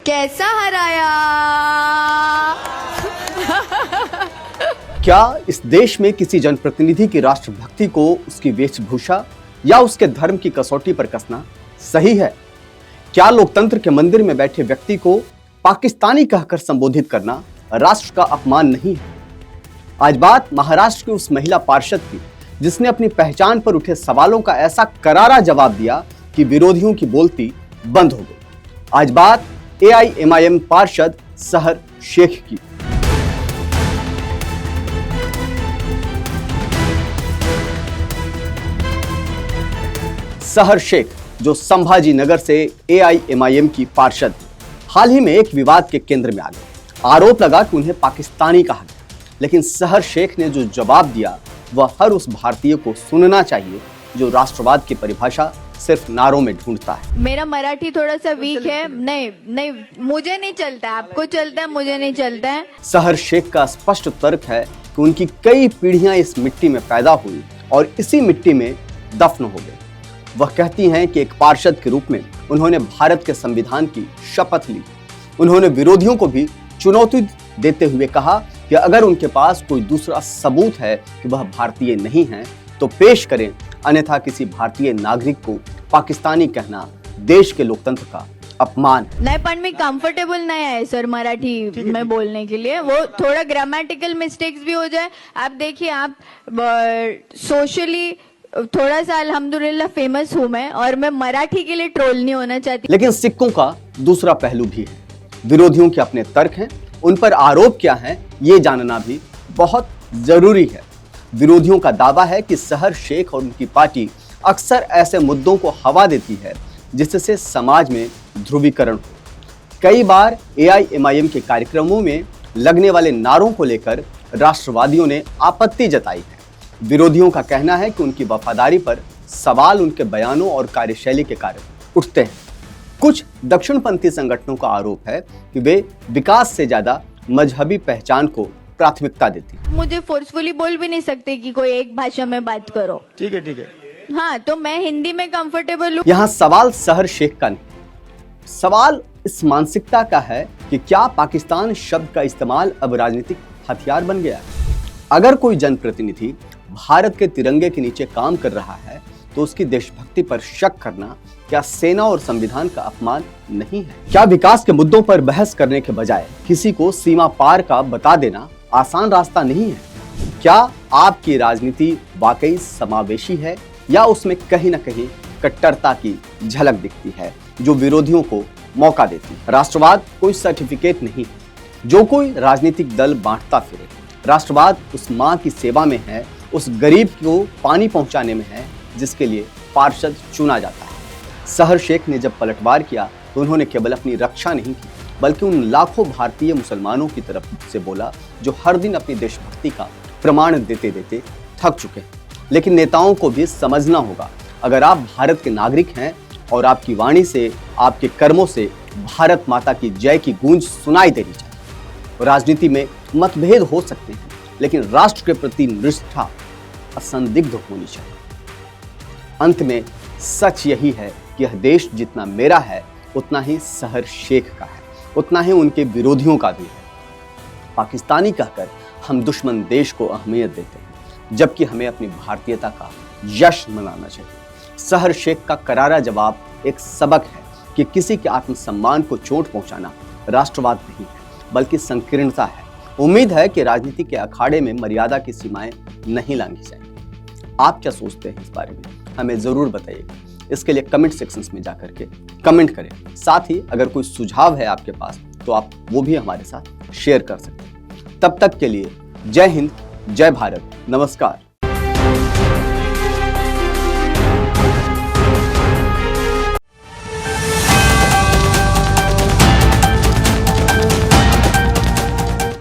कैसा हराया? क्या इस देश में किसी जनप्रतिनिधि की राष्ट्रभक्ति को उसकी वेशभूषा या उसके धर्म की कसौटी पर कसना सही है? क्या लोकतंत्र के मंदिर में बैठे व्यक्ति को पाकिस्तानी कहकर संबोधित करना राष्ट्र का अपमान नहीं है? आज बात महाराष्ट्र की उस महिला पार्षद की जिसने अपनी पहचान पर उठे सवालों का ऐसा करारा जवाब दिया कि विरोधियों की बोलती बंद हो गई। आज बात AIMIM पार्षद सहर शेख की। सहर शेख जो संभाजी नगर से AIMIM की पार्षद हाल ही में एक विवाद के केंद्र में आ गए। आरोप लगा कि उन्हें पाकिस्तानी कहा गया, लेकिन सहर शेख ने जो जवाब दिया वह हर उस भारतीय को सुनना चाहिए जो राष्ट्रवाद की परिभाषा सिर्फ नारों में ढूंढता है। मेरा मराठी थोड़ा सा वीक है। नहीं, मुझे नहीं चलता है, आपको चलता है, मुझे नहीं चलता है। सहर शेख का स्पष्ट तर्क है कि उनकी कई पीढ़ियां इस मिट्टी में पैदा हुई और इसी मिट्टी में दफन हो गई। वह कहती हैं कि एक पार्षद के रूप में उन्होंने भारत के संविधान की शपथ ली। उन्होंने विरोधियों को भी चुनौती देते हुए कहा कि अगर उनके पास कोई दूसरा सबूत है कि वह भारतीय नहीं है तो पेश करें, अन्यथा किसी भारतीय नागरिक को पाकिस्तानी कहना देश के लोकतंत्र का अपमान है। नहीं, पण मी कंफर्टेबल नहीं है सर मराठी में बोलने के लिए। वो थोड़ा ग्रामेटिकल मिस्टेक्स भी हो जाए। आप देखिए, आप सोशली थोड़ा सा अल्हम्दुलिल्लाह फेमस हूँ मैं, और मैं मराठी के लिए ट्रोल नहीं होना चाहती। लेकिन सिक्कों का दूसरा पहलू भी है। विरोधियों के अपने तर्क हैं, उन पर आरोप क्या है ये जानना भी बहुत जरूरी है। विरोधियों का दावा है कि सहर शेख और उनकी पार्टी अक्सर ऐसे मुद्दों को हवा देती है जिससे समाज में ध्रुवीकरण हो। कई बार AIMIM के कार्यक्रमों में लगने वाले नारों को लेकर राष्ट्रवादियों ने आपत्ति जताई है। विरोधियों का कहना है कि उनकी वफादारी पर सवाल उनके बयानों और कार्यशैली के कारण उठते हैं। कुछ दक्षिणपंथी संगठनों का आरोप है कि वे विकास से ज्यादा मजहबी पहचान को प्राथमिकता देती है। मुझे फोर्सफुली बोल भी नहीं सकते कि कोई एक भाषा में बात करो। ठीक है। हाँ, तो मैं हिंदी में कंफर्टेबल हूँ। यहाँ सवाल सहर शेख का नहीं, सवाल इस मानसिकता का है कि क्या पाकिस्तान शब्द का इस्तेमाल अब राजनीतिक हथियार बन गया है? अगर कोई जनप्रतिनिधि भारत के तिरंगे के नीचे काम कर रहा है तो उसकी देशभक्ति पर शक करना क्या सेना और संविधान का अपमान नहीं है? क्या विकास के मुद्दों पर बहस करने के बजाय किसी को सीमा पार का बता देना आसान रास्ता नहीं है? क्या आपकी राजनीति वाकई समावेशी है या उसमें कहीं न कहीं कट्टरता की झलक दिखती है जो विरोधियों को मौका देती है? राष्ट्रवाद कोई सर्टिफिकेट नहीं है जो कोई राजनीतिक दल बांटता फिरे। राष्ट्रवाद उस माँ की सेवा में है, उस गरीब को पानी पहुंचाने में है जिसके लिए पार्षद चुना जाता है। सहर शेख ने जब पलटवार किया तो उन्होंने केवल अपनी रक्षा नहीं की बल्कि उन लाखों भारतीय मुसलमानों की तरफ से बोला जो हर दिन अपनी देशभक्ति का प्रमाण देते देते थक चुके हैं। लेकिन नेताओं को भी समझना होगा, अगर आप भारत के नागरिक हैं और आपकी वाणी से, आपके कर्मों से भारत माता की जय की गूंज सुनाई देनी चाहिए। राजनीति में मतभेद हो सकते हैं लेकिन राष्ट्र के प्रति निष्ठा असंदिग्ध होनी चाहिए। अंत में सच यही है कि यह देश जितना मेरा है उतना ही सहर शेख का है, उतना ही उनके विरोधियों का भी है। पाकिस्तानी कहकर हम दुश्मन देश को अहमियत देते हैं जबकि हमें अपनी भारतीयता का जश्न मनाना चाहिए। सहर शेख का करारा जवाब एक सबक है कि किसी के आत्मसम्मान को चोट पहुंचाना राष्ट्रवाद नहीं है बल्कि संकीर्णता है। उम्मीद है कि राजनीति के अखाड़े में मर्यादा की सीमाएं नहीं लांघी जाएंगी। आप क्या सोचते हैं इस बारे में हमें जरूर बताइएगा। इसके लिए कमेंट सेक्शंस में जाकर के कमेंट करें। साथ ही अगर कोई सुझाव है आपके पास तो आप वो भी हमारे साथ शेयर कर सकते हैं। तब तक के लिए जय हिंद, जय भारत, नमस्कार।